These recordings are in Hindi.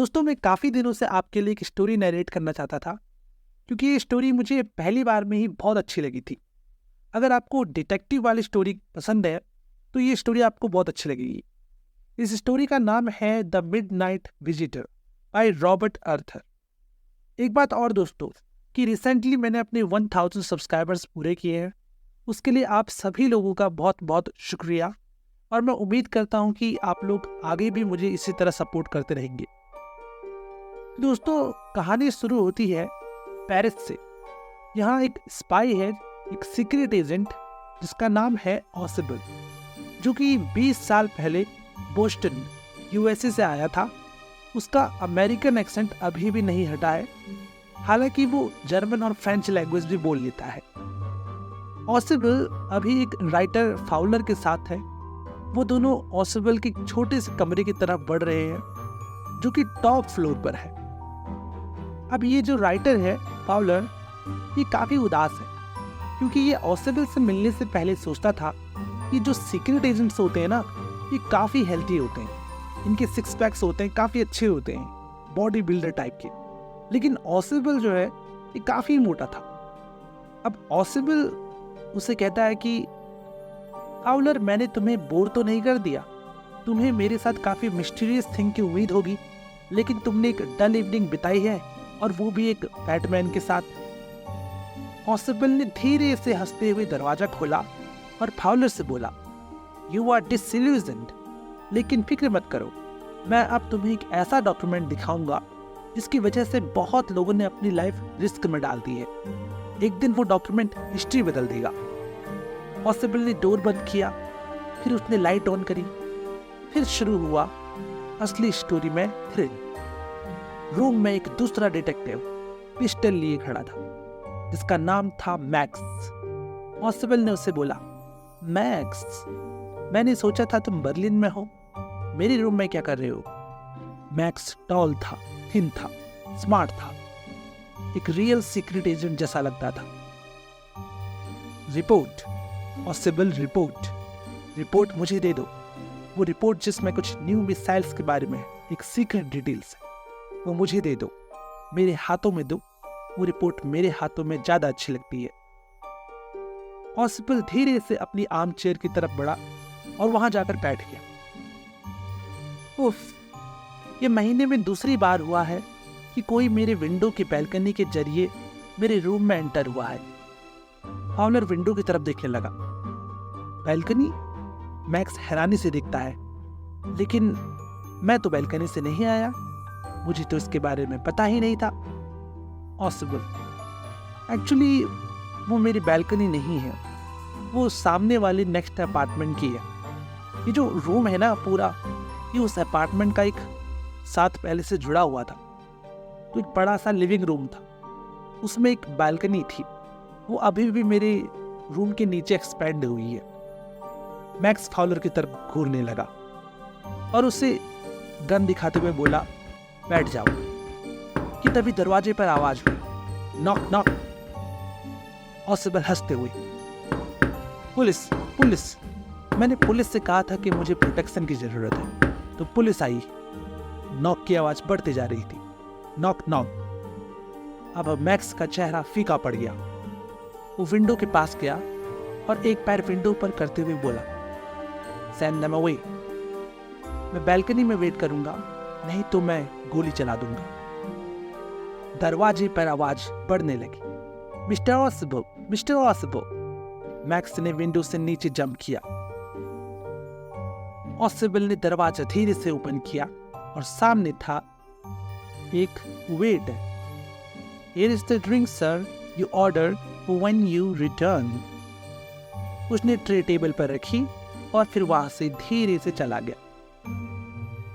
दोस्तों, मैं काफ़ी दिनों से आपके लिए एक स्टोरी नरेट करना चाहता था, क्योंकि ये स्टोरी मुझे पहली बार में ही बहुत अच्छी लगी थी। अगर आपको डिटेक्टिव वाली स्टोरी पसंद है, तो ये स्टोरी आपको बहुत अच्छी लगेगी। इस स्टोरी का नाम है the midnight visitor by Robert Arthur. एक बात और दोस्तों, कि रिसेंटली मैंने अपने 1000 सब्सक्राइबर्स पूरे किए हैं। उसके लिए आप सभी लोगों का बहुत बहुत शुक्रिया, और मैं उम्मीद करता हूँ कि आप लोग आगे भी मुझे इसी तरह सपोर्ट करते रहेंगे। दोस्तों, कहानी शुरू होती है पेरिस से। यहाँ एक स्पाई है, एक सीक्रेट एजेंट जिसका नाम है ऑसिबल, जो कि 20 साल पहले बोस्टन यूएसए से आया था। उसका अमेरिकन एक्सेंट अभी भी नहीं हटा है, हालांकि वो जर्मन और फ्रेंच लैंग्वेज भी बोल लेता है। ऑसिबल अभी एक राइटर फाउलर के साथ है। वो दोनों ऑसिबल के एक छोटे से कमरे की तरफ बढ़ रहे हैं, जो कि टॉप फ्लोर पर है। अब ये जो राइटर है फाउलर, ये काफी उदास है, क्योंकि ये ऑसिबल से मिलने से पहले सोचता था कि जो सीक्रेट एजेंट्स होते हैं ना, ये काफी हेल्थी होते हैं, इनके सिक्स पैक्स होते हैं, काफी अच्छे होते हैं, बॉडी बिल्डर टाइप के। लेकिन ऑसिबल जो है, ये काफी मोटा था। अब ऑसिबल उसे कहता है कि फाउलर, मैंने तुम्हें बोर तो नहीं कर दिया? तुम्हें मेरे साथ काफी मिस्टीरियस थिंग की उम्मीद होगी, लेकिन तुमने एक डल इवनिंग बिताई है, और वो भी एक बैटमैन के साथ। ऑसिबल ने धीरे से हंसते हुए दरवाजा खोला और फाउलर से बोला, यू आर डिसइल्यूजन्ड, लेकिन फिक्र मत करो, मैं अब तुम्हें एक ऐसा डॉक्यूमेंट दिखाऊंगा जिसकी वजह से बहुत लोगों ने अपनी लाइफ रिस्क में डाल दी है। एक दिन वो डॉक्यूमेंट हिस्ट्री बदल देगा। ऑसिबल ने डोर बंद किया, फिर उसने लाइट ऑन करी, फिर शुरू हुआ असली स्टोरी में थ्रिल। रूम में एक दूसरा डिटेक्टिव पिस्टल लिए खड़ा था, जिसका नाम था मैक्स। ऑसिबल ने उसे बोला, मैक्स, मैंने सोचा था तुम बर्लिन में हो, मेरे रूम में क्या कर रहे हो? मैक्स टॉल था, थिन था, स्मार्ट था, एक रियल सीक्रेट एजेंट जैसा लगता था। रिपोर्ट, ऑसिबल, रिपोर्ट मुझे दे दो। वो रिपोर्ट जिसमें कुछ न्यू मिसाइल्स के बारे में एक सीक्रेट डिटेल्स है, वो मुझे दे दो, मेरे हाथों में दो। वो रिपोर्ट मेरे हाथों में ज्यादा अच्छी लगती है। ऑसिबल धीरे से अपनी आर्म चेयर की तरफ बढ़ा और वहां जाकर बैठ गया। उफ, ये महीने में दूसरी बार हुआ है कि कोई मेरे विंडो की बैल्कनी के जरिए मेरे रूम में एंटर हुआ है। फाउलर विंडो की तरफ देखने लगा। बैल्कनी? मैक्स हैरानी से देखता है, लेकिन मैं तो बैल्कनी से नहीं आया, मुझे तो इसके बारे में पता ही नहीं था। ऑसिबल, एक्चुअली वो मेरी बैल्कनी नहीं है, वो सामने वाली नेक्स्ट अपार्टमेंट की है। ये जो रूम है ना पूरा, ये उस अपार्टमेंट का एक साथ पहले से जुड़ा हुआ था। तो एक बड़ा सा लिविंग रूम था, उसमें एक बैल्कनी थी, वो अभी भी मेरे रूम के नीचे एक्सपेंड हुई है। मैक्स फाउलर की तरफ घूरने लगा और उसे गन दिखाते हुए बोला, बैठ जाओ। कि तभी दरवाजे पर आवाज हुई, नॉक नॉक। ऑसिबल हंसते हुए, पुलिस, मैंने पुलिस से कहा था कि मुझे प्रोटेक्शन की जरूरत है, तो पुलिस आई। नॉक की आवाज बढ़ती जा रही थी, नॉक नॉक। अब मैक्स का चेहरा फीका पड़ गया। वो विंडो के पास गया और एक पैर विंडो पर करते हुए बोला, सेंड देम अवे। मैं बैल्कनी में वेट करूंगा, नहीं तो मैं गोली चला दूंगा। दरवाजे पर आवाज बढ़ने लगी, मिस्टर ऑसिबल। मैक्स ने विंडो से नीचे जंप किया। ऑसिबल ने दरवाजा धीरे से ओपन किया और सामने था एक waiter. Here is the drink sir, you order when you return. उसने ट्रे टेबल पर रखी और फिर वहां से धीरे से चला गया।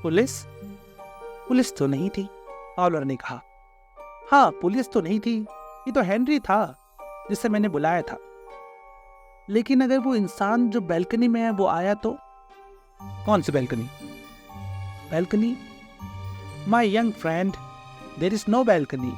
पुलिस तो नहीं थी, फाउलर ने कहा। हाँ, पुलिस तो नहीं थी, ये तो हेनरी था जिसे मैंने बुलाया था। लेकिन अगर वो इंसान जो बैल्कनी में है वो आया तो? कौन सी balcony? My young friend, there is no balcony.